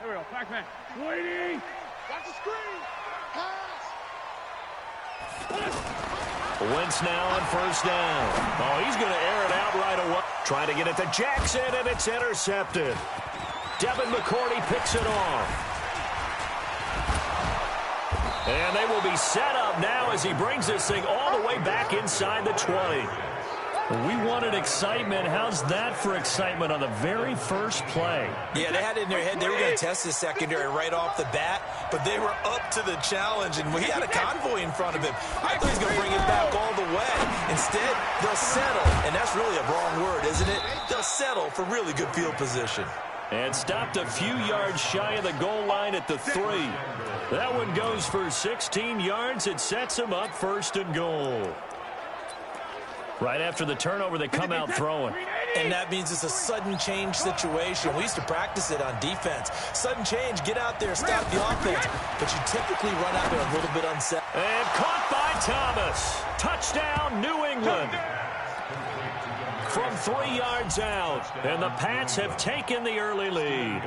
Here we go. Pac-Man. Waiting. Watch the screen. Pass. Wentz now on first down. Oh, he's going to air it out right away. Trying to get it to Jackson, and it's intercepted. Devin McCourty picks it off. And they will be set up now as he brings this thing all the way back inside the 20. We wanted excitement. How's that for excitement on the very first play? Yeah, they had it in their head they were going to test the secondary right off the bat, but they were up to the challenge, and he had a convoy in front of him. I thought he was going to bring it back all the way. Instead, they'll settle, and that's really a wrong word, isn't it? They'll settle for really good field position. And stopped a few yards shy of the goal line at the 3. That one goes for 16 yards. It sets him up first and goal. Right after the turnover, they come out throwing. And that means it's a sudden change situation. We used to practice it on defense. Sudden change, get out there, stop the offense. But you typically run out there a little bit unset. And caught by Thomas. Touchdown, New England. From 3 yards out. And the Pats have taken the early lead.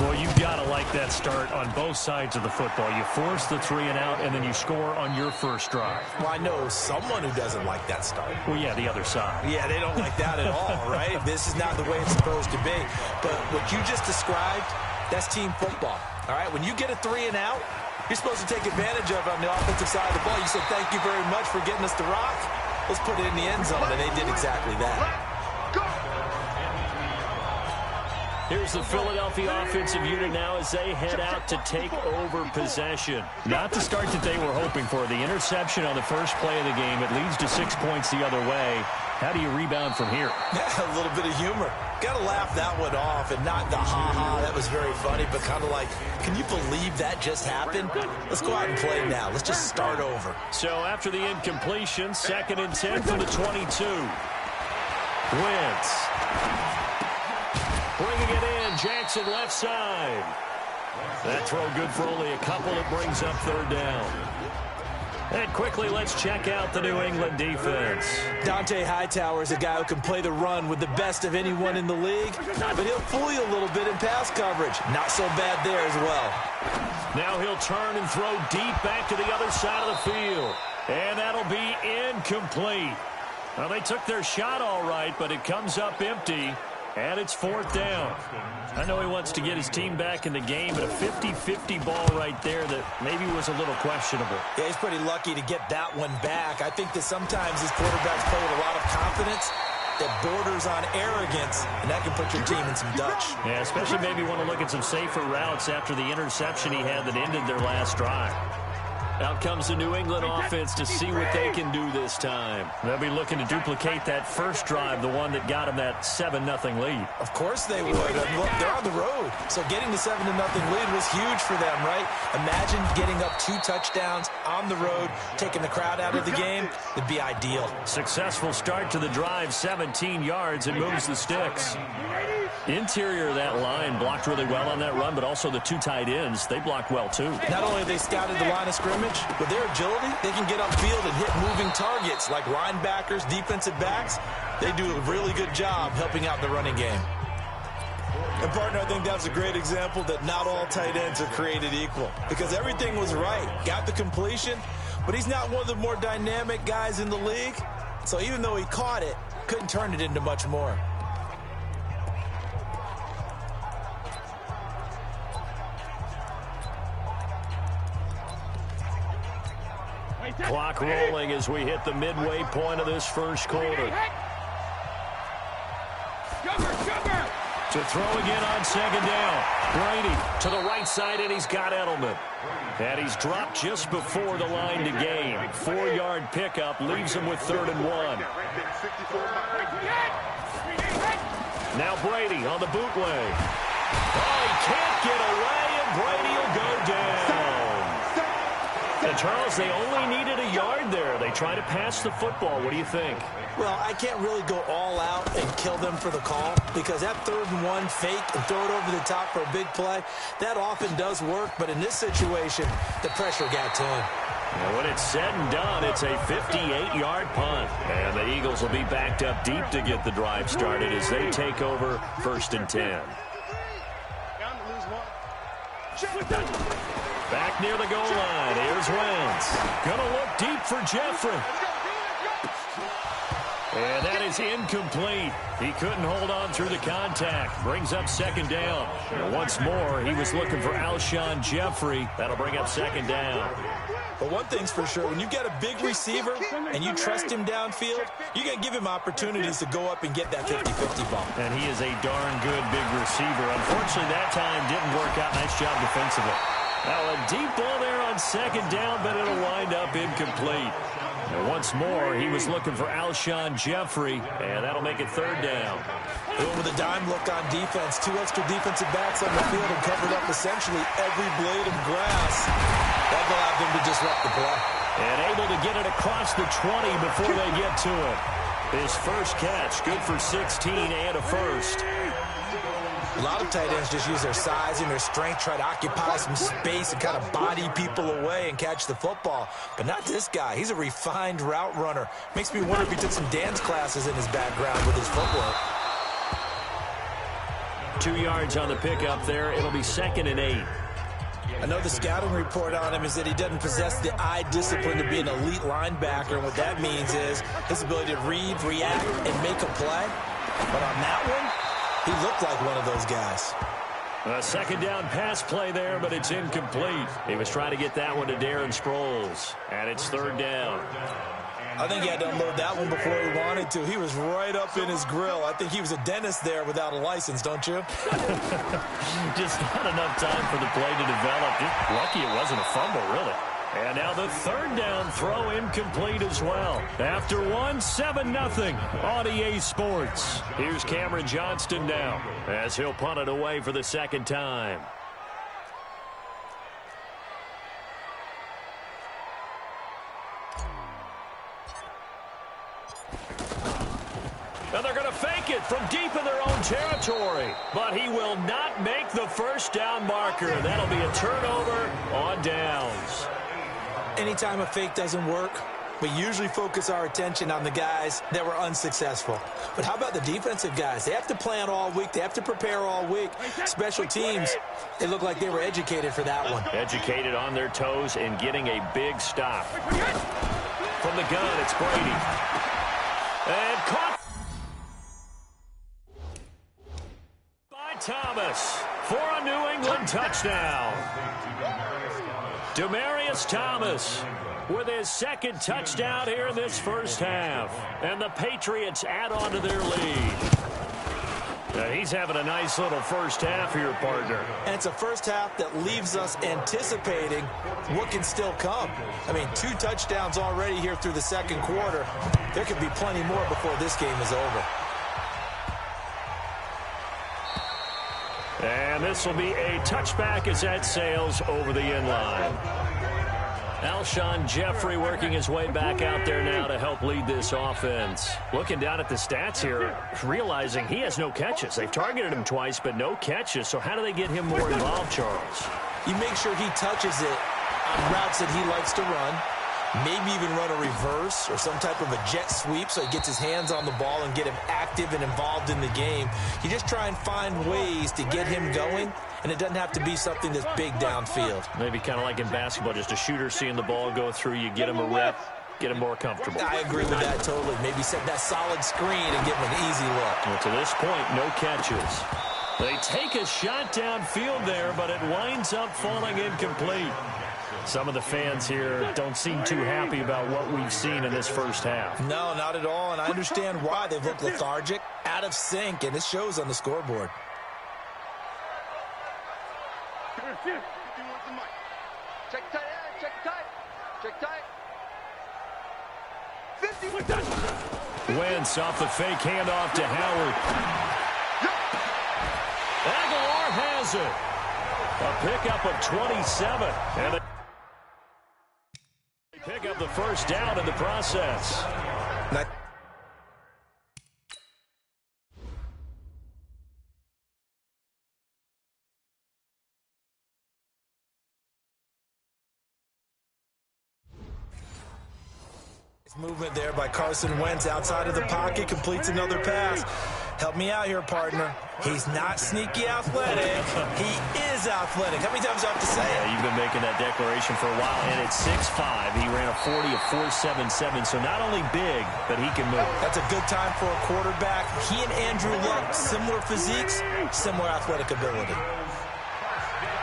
Well, you've got to like that start on both sides of the football. You force the 3 and out, and then you score on your first drive. Well, I know someone who doesn't like that start. Well, yeah, the other side. Yeah, they don't like that at all, right? This is not the way it's supposed to be. But what you just described, that's team football, all right? When you get a 3 and out, you're supposed to take advantage of it on the offensive side of the ball. You said, thank you very much for getting us the rock. Let's put it in the end zone, and they did exactly that. Here's the Philadelphia offensive unit now as they head out to take over possession. Not the start that they were hoping for. The interception on the first play of the game, it leads to 6 points the other way. How do you rebound from here? Yeah, a little bit of humor. Got to laugh that one off, and not the ha-ha, that was very funny, but kind of like, can you believe that just happened? Let's go out and play now. Let's just start over. So after the incompletion, 2nd and 10 from the 22. Wentz. Bringing it in, Jackson left side. That throw good for only a couple. It brings up 3rd down. And quickly, let's check out the New England defense. Dante Hightower is a guy who can play the run with the best of anyone in the league, but he'll fool you a little bit in pass coverage. Not so bad there as well. Now he'll turn and throw deep back to the other side of the field. And that'll be incomplete. Well, they took their shot all right, but it comes up empty. And it's 4th down. I know he wants to get his team back in the game, but a 50-50 ball right there that maybe was a little questionable. Yeah, he's pretty lucky to get that one back. I think that sometimes his quarterbacks play with a lot of confidence that borders on arrogance, and that can put your team in some Dutch. Yeah, especially maybe want to look at some safer routes after the interception he had that ended their last drive. Out comes the New England offense to see what they can do this time. They'll be looking to duplicate that first drive, the one that got them that 7-0 lead. Of course they would. Look, they're on the road. So getting the 7-0 lead was huge for them, right? Imagine getting up 2 touchdowns on the road, taking the crowd out of the game. It'd be ideal. Successful start to the drive, 17 yards, and moves the sticks. Interior of that line blocked really well on that run, but also the 2 tight ends, they blocked well too. Not only have they scouted the line of scrimmage, with their agility, they can get upfield and hit moving targets like linebackers, defensive backs. They do a really good job helping out the running game. And, partner, I think that's a great example that not all tight ends are created equal because everything was right. Got the completion, but he's not one of the more dynamic guys in the league. So even though he caught it, couldn't turn it into much more. Clock rolling as we hit the midway point of this first quarter. To throw again on 2nd down. Brady to the right side, and he's got Edelman. And he's dropped just before the line to gain. 4-yard pickup leaves him with 3rd and 1. Now Brady on the bootleg. Oh, he can't get away, and Brady will go down. And Charles, they only needed a yard there. They try to pass the football. What do you think? Well, I can't really go all out and kill them for the call because that 3rd and 1 fake and throw it over the top for a big play, that often does work. But in this situation, the pressure got to him. And when it's said and done, it's a 58-yard punt. And the Eagles will be backed up deep to get the drive started as they take over 1st and 10. Back near the goal line. Here's Wentz. Gonna look deep for Jeffrey. And that is incomplete. He couldn't hold on through the contact. Brings up 2nd down. And once more, he was looking for Alshon Jeffrey. That'll bring up 2nd down. But one thing's for sure, when you've got a big receiver and you trust him downfield, you're going to give him opportunities to go up and get that 50-50 ball. And he is a darn good big receiver. Unfortunately, that time didn't work out. Nice job defensively. Now a deep ball there on 2nd down, but it'll wind up incomplete. And once more, he was looking for Alshon Jeffrey, and that'll make it 3rd down. Going with a dime look on defense. 2 extra defensive backs on the field and covered up essentially every blade of grass. That allowed them to disrupt the play. And able to get it across the 20 before they get to it. His first catch, good for 16 and a first. A lot of tight ends just use their size and their strength, try to occupy some space and kind of body people away and catch the football. But not this guy. He's a refined route runner. Makes me wonder if he took some dance classes in his background with his footwork. 2 yards on the pickup there. It'll be 2nd and 8. I know the scouting report on him is that he doesn't possess the eye discipline to be an elite linebacker. And what that means is his ability to read, react, and make a play. But on that one, he looked like one of those guys. A 2nd down pass play there, but it's incomplete. He was trying to get that one to Darren Sproles. And it's 3rd down. I think he had to unload that one before he wanted to. He was right up in his grill. I think he was a dentist there without a license, don't you? Just not enough time for the play to develop. Just lucky it wasn't a fumble, really. And now the 3rd down throw incomplete as well. After 7-0 on EA Sports. Here's Cameron Johnston now as he'll punt it away for the 2nd time. And they're going to fake it from deep in their own territory. But he will not make the 1st down marker. That'll be a turnover on downs. Anytime a fake doesn't work, we usually focus our attention on the guys that were unsuccessful. But how about the defensive guys? They have to plan all week. They have to prepare all week. Special teams, they look like they were educated for that one. Educated on their toes and getting a big stop. From the gun, it's Brady. And caught by Thomas for a New England touchdown. Demaryius Thomas with his 2nd touchdown here in this 1st half. And the Patriots add on to their lead. Now he's having a nice little 1st half here, partner. And it's a 1st half that leaves us anticipating what can still come. I mean, 2 touchdowns already here through the 2nd quarter. There could be plenty more before this game is over. And this will be a touchback as that sails over the end line. Alshon Jeffrey working his way back out there now to help lead this offense. Looking down at the stats here, realizing he has no catches. They've targeted him twice, but no catches. So how do they get him more involved, Charles? You make sure he touches it on routes that he likes to run. Maybe even run a reverse or some type of a jet sweep so he gets his hands on the ball and get him active and involved in the game. You just try and find ways to get him going, and it doesn't have to be something that's big downfield. Maybe kind of like in basketball, just a shooter seeing the ball go through, you get him a rep, get him more comfortable. I agree with that totally. Maybe set that solid screen and give him an easy look. Well, to this point, no catches. They take a shot downfield there, but it winds up falling incomplete. Some of the fans here don't seem too happy about what we've seen in this 1st half. No, not at all, and I understand why. They've looked lethargic, out of sync, and it shows on the scoreboard. Check tight end, check tight, check tight. 50. Wentz off the fake handoff to Howard. Aguilar has it. A pickup of 27. And they pick up the 1st down in the process. Movement there by Carson Wentz outside of the pocket, completes another pass. Help me out here, partner. He's not sneaky athletic. He is athletic. How many times do I have to say it? You've been making that declaration for a while, and at 6'5", he ran a 40 of 4.77, so not only big, but he can move. That's a good time for a quarterback. He and Andrew Luck, similar physiques, similar athletic ability.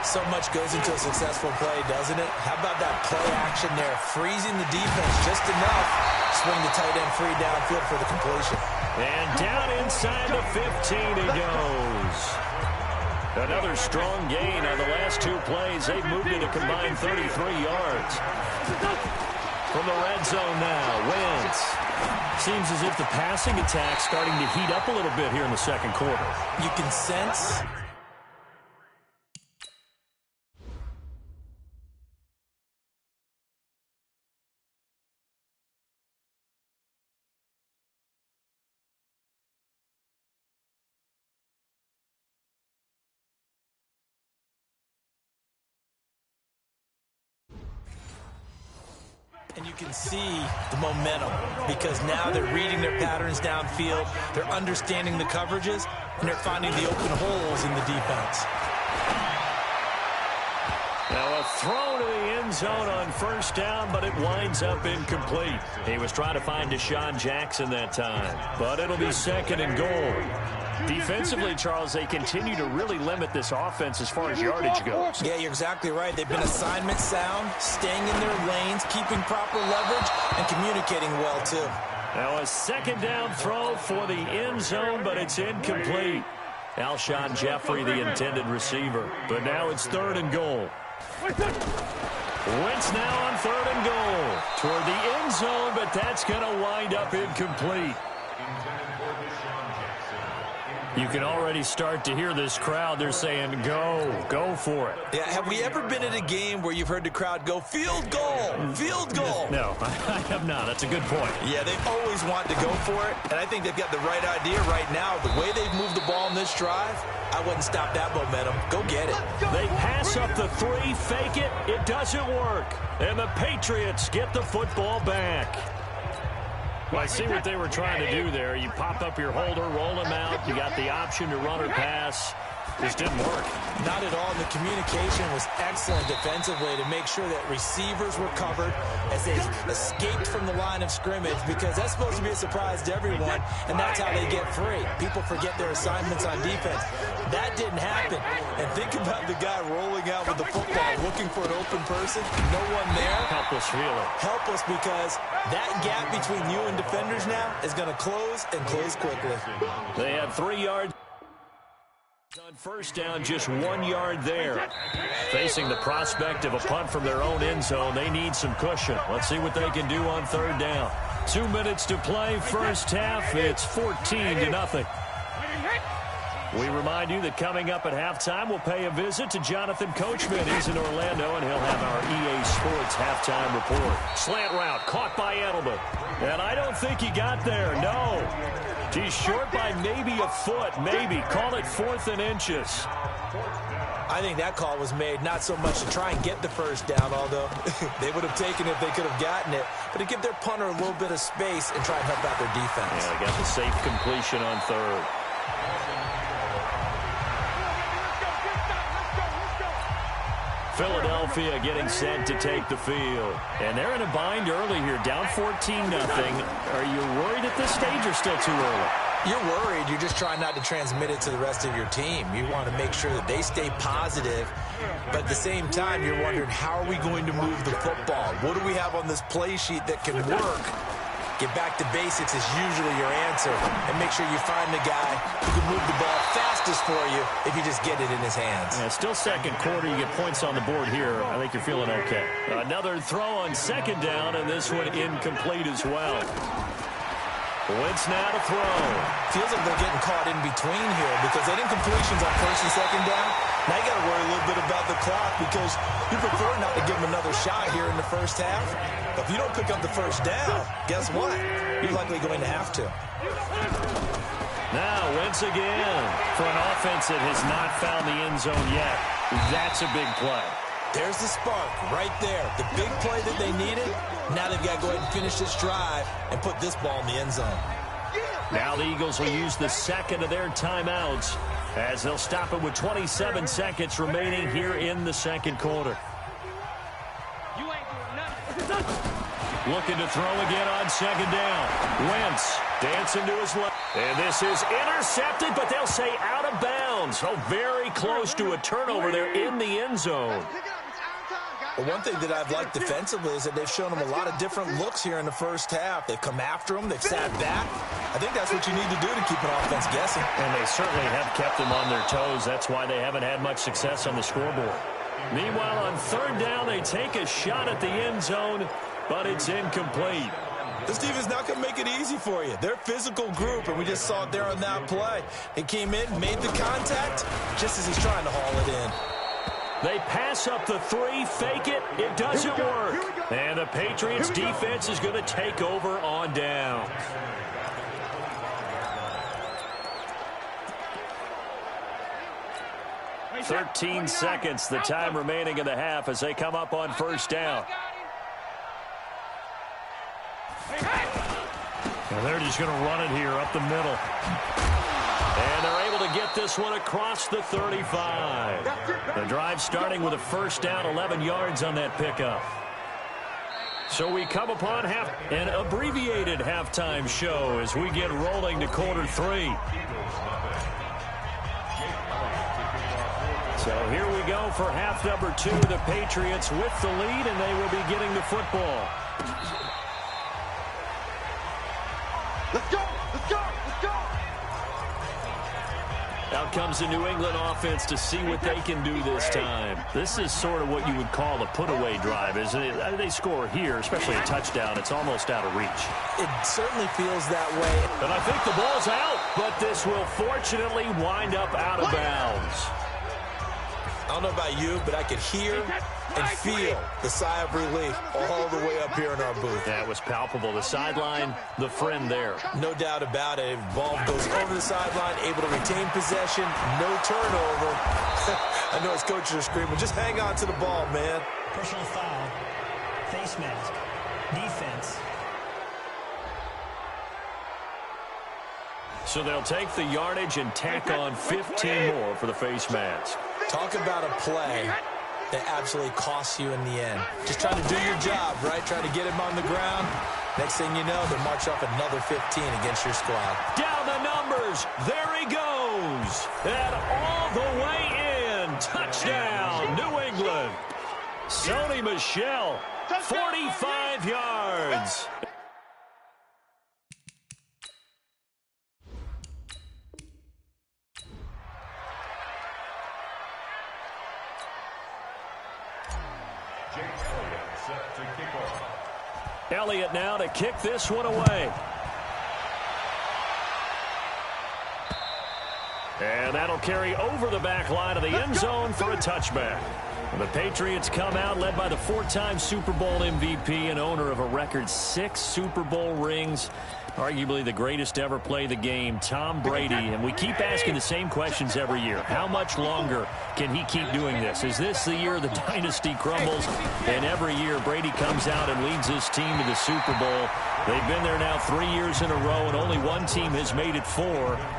So much goes into a successful play, doesn't it? How about that play action there? Freezing the defense just enough. Swing the tight end free downfield for the completion. And down inside the 15 he goes. Another strong gain on the last two plays. They've moved it a combined 33 yards. From the red zone now, Wentz. Seems as if the passing attack's starting to heat up a little bit here in the second quarter. You can sense... And you can see the momentum because now they're reading their patterns downfield, they're understanding the coverages, and they're finding the open holes in the defense. Now a throw to the end zone on first down, but it winds up incomplete. He was trying to find Deshaun Jackson that time, but it'll be second and goal. Defensively, Charles, they continue to really limit this offense as far as yardage goes. Yeah, you're exactly right. They've been assignment sound, staying in their lanes, keeping proper leverage, and communicating well, too. Now a second down throw for the end zone, but it's incomplete. Alshon Jeffrey, the intended receiver. But now it's third and goal. Wentz now on third and goal. Toward the end zone, but that's going to wind up incomplete. You can already start to hear this crowd. They're saying, go for it. Yeah, have we ever been at a game where you've heard the crowd go, field goal, field goal? No, I have not. That's a good point. Yeah, they always want to go for it, and I think they've got the right idea right now. The way they've moved the ball in this drive, I wouldn't stop that momentum. Go get it. They pass up the three, fake it. It doesn't work. And the Patriots get the football back. Well, I see what they were trying to do there. You pop up your holder, roll him out. You got the option to run or pass. Just didn't work. Not at all. The communication was excellent defensively to make sure that receivers were covered as they escaped from the line of scrimmage, because that's supposed to be a surprise to everyone, and that's how they get free. People forget their assignments on defense. That didn't happen. And think about the guy rolling out with the football, looking for an open person. No one there. Helpless feeling. Helpless, because that gap between you and defenders now is going to close, and close quickly. They had 3 yards. On first down, just 1 yard there. Facing the prospect of a punt from their own end zone, they need some cushion. Let's see what they can do on third down. 2 minutes to play, first half. It's 14-0. We remind you that coming up at halftime, we'll pay a visit to Jonathan Coachman. He's in Orlando, and he'll have our EA Sports halftime report. Slant route, caught by Edelman. And I don't think he got there, no. He's short by maybe a foot, maybe. Call it 4th and inches. I think that call was made not so much to try and get the first down, although they would have taken it if they could have gotten it, but to give their punter a little bit of space and try and help out their defense. Yeah, they got the safe completion on third. Philadelphia getting set to take the field. And they're in a bind early here, down 14-0. Are you worried at this stage or still too early? You're worried. You're just trying not to transmit it to the rest of your team. You want to make sure that they stay positive, but at the same time, you're wondering, how are we going to move the football? What do we have on this play sheet that can work? Get back to basics is usually your answer, and make sure you find the guy who can move the ball fastest for you if you just get it in his hands. Yeah, still second quarter. You get points on the board here. I think you're feeling okay. Another throw on second down, and this one incomplete as well. Wentz now to throw. Feels like they're getting caught in between here because they didn't completions on first and second down. Now you got to worry a little bit about the clock because you prefer not to give them another shot here in the first half. But if you don't pick up the first down, guess what? You're likely going to have to. Now Wentz again for an offense that has not found the end zone yet. That's a big play. There's the spark right there. The big play that they needed. Now they've got to go ahead and finish this drive and put this ball in the end zone. Now the Eagles will use the second of their timeouts as they'll stop it with 27 seconds remaining here in the second quarter. Looking to throw again on second down. Wentz dancing to his left. And this is intercepted, but they'll say out of bounds. So very close to a turnover there in the end zone. Well, one thing that I've liked defensively is that they've shown them a lot of different looks here in the first half. They've come after them. They've sat back. I think that's what you need to do to keep an offense guessing. And they certainly have kept them on their toes. That's why they haven't had much success on the scoreboard. Meanwhile, on third down, they take a shot at the end zone, but it's incomplete. This team is not going to make it easy for you. They're a physical group, and we just saw it there on that play. He came in, made the contact, just as he's trying to haul it in. They pass up the three, fake it, it doesn't work. And the Patriots defense is going to take over on down. "13 seconds, the time remaining in the half as they come up on first down. And they're just going to run it here up the middle. And they're able to get this one across the 35. The drive starting with a first down, 11 yards on that pickup. So we come upon an abbreviated halftime show as we get rolling to quarter three. So here we go for half number two. The Patriots with the lead, and they will be getting the football. Let's go! Let's go! Let's go! Out comes the New England offense to see what they can do this time. This is sort of what you would call a put-away drive, isn't it? They score here, especially a touchdown. It's almost out of reach. It certainly feels that way. And I think the ball's out, but this will fortunately wind up out of bounds. I don't know about you, but I could hear and feel the sigh of relief all the way up here in our booth. That was palpable. The sideline, the friend there. No doubt about it. Ball goes over the sideline, able to retain possession, no turnover. I know his coaches are screaming, just hang on to the ball, man. Personal foul, face mask, defense. So they'll take the yardage and tack on 15 more for the face mask. Talk about a play that absolutely costs you in the end. Just trying to do your job, right? Trying to get him on the ground. Next thing you know, they'll march off another 15 against your squad. Down the numbers. There he goes. And all the way in. Touchdown, New England. Sony Michel, 45 yards. Elliott now to kick this one away. And that'll carry over the back line of the end zone for a touchback. The Patriots come out led by the four-time Super Bowl MVP and owner of a record 6 Super Bowl rings. Arguably the greatest to ever play the game, Tom Brady. And we keep asking the same questions every year. How much longer can he keep doing this? Is this the year the dynasty crumbles? And every year Brady comes out and leads his team to the Super Bowl. They've been there now 3 years in a row, and only one team has made it 4.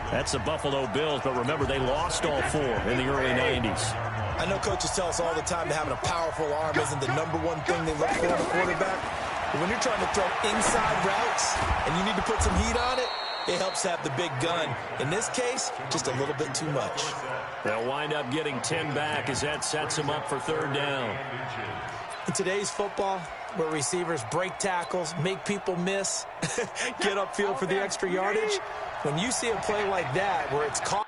That's the Buffalo Bills. But remember, they lost all 4 in the early 90s. I know coaches tell us all the time that having a powerful arm isn't the #1 thing they look for in a quarterback. But when you're trying to throw inside routes and you need to put some heat on it, it helps have the big gun. In this case, just a little bit too much. They'll wind up getting 10 back as that sets them up for third down. In today's football, where receivers break tackles, make people miss, get upfield for the extra yardage, when you see a play like that where it's caught,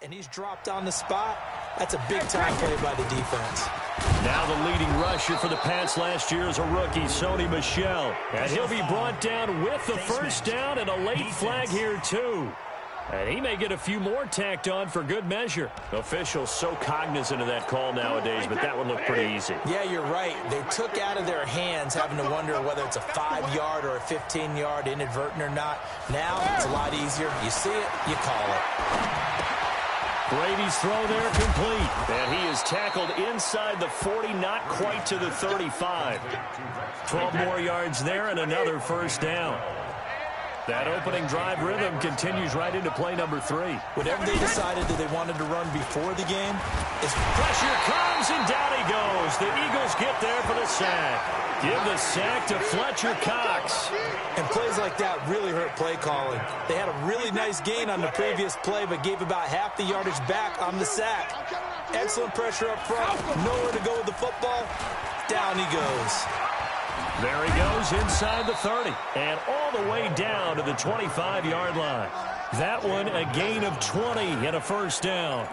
and he's dropped on the spot. That's a big-time play by the defense. Now the leading rusher for the Pats last year is a rookie, Sony Michel. And he'll be brought down with the first down and a late flag here, too. And he may get a few more tacked on for good measure. Officials so cognizant of that call nowadays, but that one looked pretty easy. Yeah, you're right. They took out of their hands having to wonder whether it's a 5-yard or a 15-yard inadvertent or not. Now it's a lot easier. You see it, you call it. Brady's throw there complete. And he is tackled inside the 40, not quite to the 35. 12 more yards there and another first down. That opening drive rhythm continues right into play number 3. Whatever they decided that they wanted to run before the game is... Pressure comes, and down he goes. The Eagles get there for the sack. Give the sack to Fletcher Cox. And plays like that really hurt play calling. They had a really nice gain on the previous play, but gave about half the yardage back on the sack. Excellent pressure up front. Nowhere to go with the football. Down he goes. There he goes inside the 30 and all the way down to the 25-yard line. That one a gain of 20 and a first down.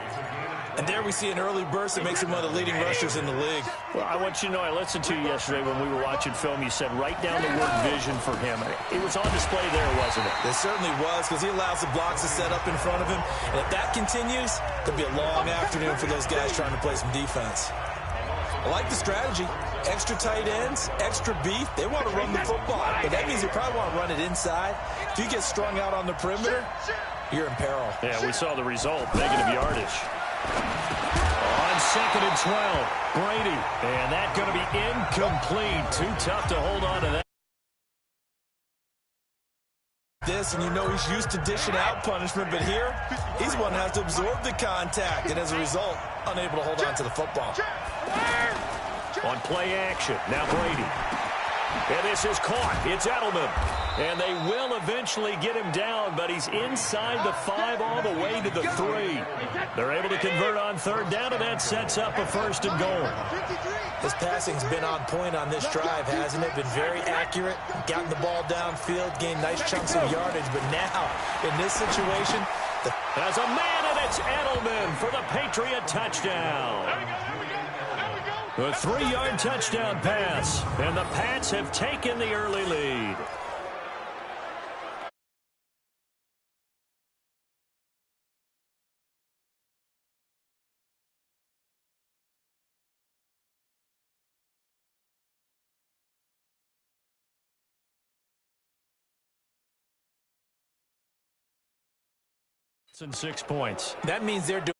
And there we see an early burst that makes him one of the leading rushers in the league. Well, I want you to know, I listened to you yesterday when we were watching film. You said write down the word vision for him. It was on display there, wasn't it? It certainly was, because he allows the blocks to set up in front of him. And if that continues, it could be a long afternoon for those guys trying to play some defense. I like the strategy. Extra tight ends, extra beef. They want to run the football. But that means they probably want to run it inside. If you get strung out on the perimeter, you're in peril. Yeah, we saw the result. Negative yardage. On 2nd and 12, Brady. And that going to be incomplete. Too tough to hold on to that. And you know he's used to dishing out punishment, but here, he's one that has to absorb the contact, and as a result, unable to hold on to the football. On play action, now Brady. And this is caught. It's Edelman. And they will eventually get him down, but he's inside the 5 all the way to the 3. They're able to convert on 3rd down, and that sets up a 1st and goal. His passing's been on point on this drive, hasn't it? Been very accurate, gotten the ball downfield, gained nice chunks of yardage, but now, in this situation... As a man, and it's Edelman for the Patriot touchdown. A 3-yard touchdown pass, and the Pats have taken the early lead. And 6 points. That means they're doing